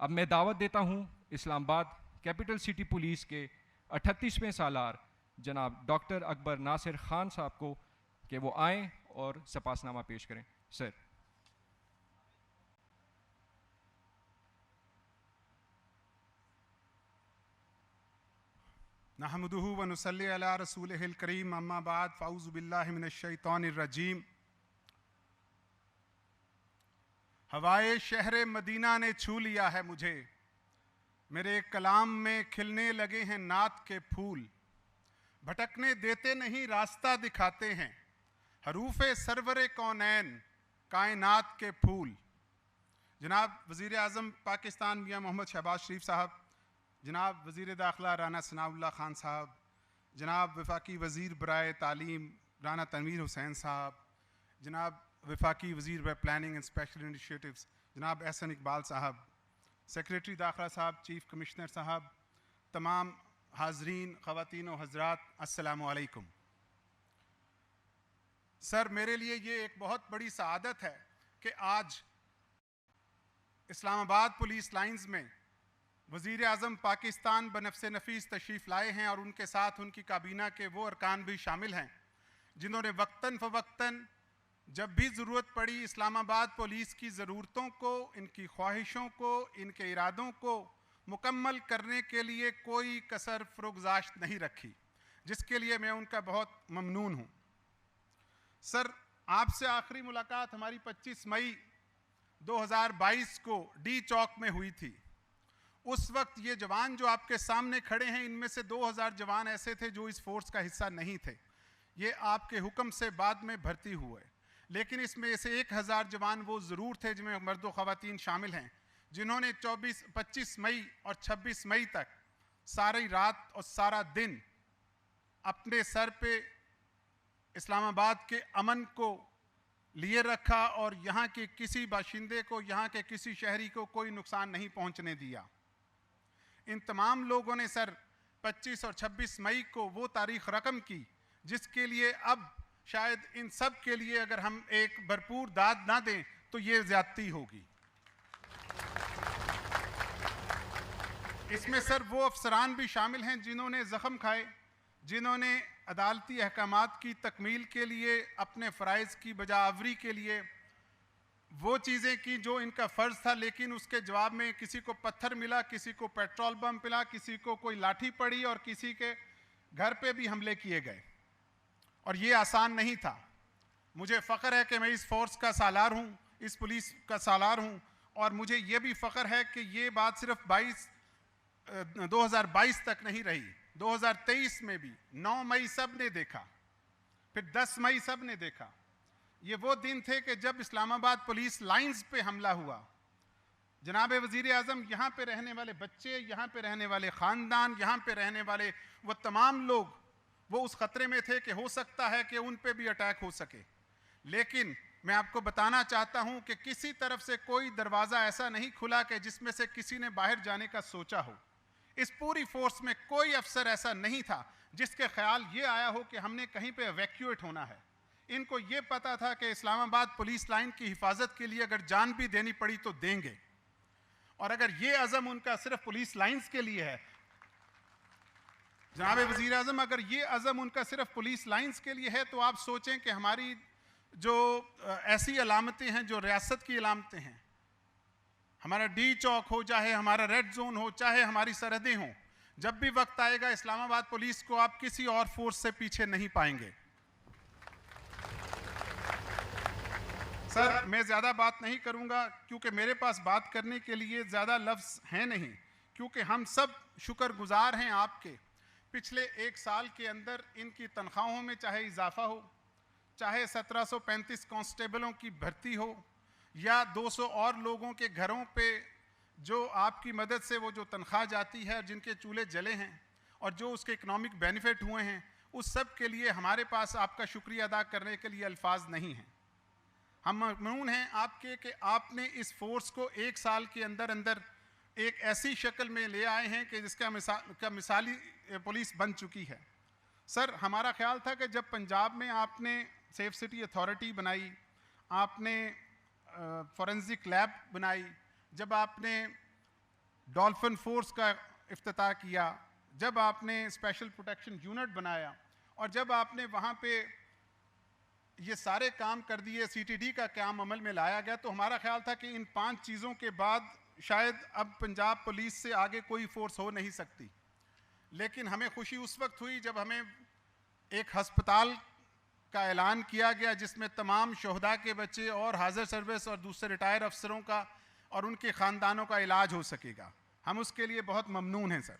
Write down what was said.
अब मैं दावत देता हूं इस्लामाबाद कैपिटल सिटी पुलिस के 38वें सालार जनाब डॉक्टर अकबर नासिर खान साहब को कि वो आएँ और सपासनामा पेश करें। सर। नहमदुहु व नुसल्ली अला रसूलिहिल करीम अम्मा बाद फ़ाऊज़ु बिल्लाहि मिनश शैतानिर रजीम। हवाए शहर मदीना ने छू लिया है मुझे, मेरे कलाम में खिलने लगे हैं नात के फूल। भटकने देते नहीं रास्ता दिखाते हैं, हरूफे सरवरे कौनैन कायनात के फूल। जनाब वज़ीर आज़म पाकिस्तान मियाँ मोहम्मद शहबाज शरीफ साहब, जनाब वज़ीर दाखिला राना सनाउल्लाह खान साहब, जनाब वफाकी वज़ीर बराए तालीम राना तनवीर हुसैन साहब, जनाब वफाकी वज़ीर व प्लानिंग एंड स्पेशल इनिशिएटिव्स जनाब एहसन इकबाल साहब, सेक्रेटरी दाखिला साहब, चीफ़ कमिश्नर साहब, तमाम हाज़रीन ख़वातीन व हज़रात, अस्सलामु अलैकुम। सर, मेरे लिए ये एक बहुत बड़ी सआदत है कि आज इस्लामाबाद पुलिस लाइंस में वज़ीर आज़म पाकिस्तान बनफ़्स नफ़ीस तशरीफ़ लाए हैं और उनके साथ उनकी काबीना के वो अरकान भी शामिल हैं जिन्होंने वक्तन फ़वक्तन जब भी ज़रूरत पड़ी इस्लामाबाद पुलिस की ज़रूरतों को, इनकी ख्वाहिशों को, इनके इरादों को मुकम्मल करने के लिए कोई कसर फ़रोग़्ज़ाश्त नहीं रखी, जिसके लिए मैं उनका बहुत ममनून हूँ। सर, आपसे आखिरी मुलाकात हमारी 25 मई 2022 को डी चौक में हुई थी। उस वक्त ये जवान जो आपके सामने खड़े हैं, इनमें से 2000 जवान ऐसे थे जो इस फोर्स का हिस्सा नहीं थे। ये आपके हुक्म से बाद में भर्ती हुए, लेकिन इसमें से 1000 जवान वो ज़रूर थे जिनमें मर्द व ख़वातीन शामिल हैं, जिन्होंने 25 मई और 26 मई तक सारी रात और सारा दिन अपने सर पे इस्लामाबाद के अमन को लिए रखा और यहाँ के किसी बाशिंदे को, यहाँ के किसी शहरी को कोई नुकसान नहीं पहुँचने दिया। इन तमाम लोगों ने सर 25 और 26 मई को वो तारीख़ रकम की जिसके लिए अब शायद इन सब के लिए अगर हम एक भरपूर दाद ना दें तो ये ज़्यादती होगी। इसमें सर वो अफसरान भी शामिल हैं जिन्होंने ज़ख़म खाए, जिन्होंने अदालती अहकामात की तकमील के लिए, अपने फ़राइज़ की बजावरी के लिए वो चीज़ें की जो इनका फ़र्ज़ था, लेकिन उसके जवाब में किसी को पत्थर मिला, किसी को पेट्रोल बम मिला, किसी को कोई लाठी पड़ी और किसी के घर पे भी हमले किए गए। और ये आसान नहीं था। मुझे फ़ख्र है कि मैं इस फोर्स का सालार हूँ, इस पुलिस का सालार हूँ, और मुझे ये भी फ़ख्र है कि ये बात सिर्फ 2022 तक नहीं रही। 2023 में भी 9 मई सब ने देखा, फिर 10 मई सब ने देखा। ये वो दिन थे कि जब इस्लामाबाद पुलिस लाइंस पे हमला हुआ। जनाब वज़ीर आज़म, यहाँ पे रहने वाले बच्चे, यहाँ पे रहने वाले ख़ानदान, यहाँ पे रहने वाले वो तमाम लोग वो उस ख़तरे में थे कि हो सकता है कि उन पे भी अटैक हो सके। लेकिन मैं आपको बताना चाहता हूँ कि किसी तरफ से कोई दरवाज़ा ऐसा नहीं खुला कि जिसमें से किसी ने बाहर जाने का सोचा हो। इस पूरी फोर्स में कोई अफसर ऐसा नहीं था जिसके ख्याल ये आया हो कि हमने कहीं पे एवैक्यूएट होना है। इनको ये पता था कि इस्लामाबाद पुलिस लाइन की हिफाजत के लिए अगर जान भी देनी पड़ी तो देंगे। और अगर ये अज़म उनका सिर्फ पुलिस लाइंस के लिए है, जनाब वज़ीर आज़म, अगर ये अज़म उनका सिर्फ पुलिस लाइंस के लिए है तो आप सोचें कि हमारी जो ऐसी अलामतें हैं जो रियासत की अलामतें हैं, हमारा डी चौक हो, चाहे हमारा रेड जोन हो, चाहे हमारी सरहदें हों, जब भी वक्त आएगा इस्लामाबाद पुलिस को आप किसी और फोर्स से पीछे नहीं पाएंगे। सर, मैं ज़्यादा बात नहीं करूंगा क्योंकि मेरे पास बात करने के लिए ज़्यादा लफ्ज़ हैं नहीं, क्योंकि हम सब शुक्रगुजार हैं आपके। पिछले 1 साल के अंदर इनकी तनख्वाहों में चाहे इजाफा हो, चाहे 1735 कांस्टेबलों की भर्ती हो, या 200 और लोगों के घरों पे जो आपकी मदद से वो जो तनख्वाह जाती है, जिनके चूल्हे जले हैं और जो उसके इकनॉमिक बेनिफिट हुए हैं, उस सब के लिए हमारे पास आपका शुक्रिया अदा करने के लिए अल्फाज नहीं हैं। हम ममनून हैं आपके कि आपने इस फोर्स को 1 साल के अंदर अंदर एक ऐसी शक्ल में ले आए हैं कि जिसका मिसाली पुलिस बन चुकी है। सर, हमारा ख्याल था कि जब पंजाब में आपने सेफ सिटी अथॉरिटी बनाई, आपने फॉरेंसिक लैब बनाई, जब आपने डॉल्फिन फोर्स का इफ्तिताह किया, जब आपने स्पेशल प्रोटेक्शन यूनिट बनाया और जब आपने वहाँ पे ये सारे काम कर दिए, CTD का काम अमल में लाया गया, तो हमारा ख्याल था कि इन 5 चीज़ों के बाद शायद अब पंजाब पुलिस से आगे कोई फोर्स हो नहीं सकती। लेकिन हमें खुशी उस वक्त हुई जब हमें एक हस्पताल का ऐलान किया गया जिसमें तमाम शोहदा के बच्चे और हाजिर सर्विस और दूसरे रिटायर अफसरों का और उनके ख़ानदानों का इलाज हो सकेगा। हम उसके लिए बहुत ममनून हैं सर।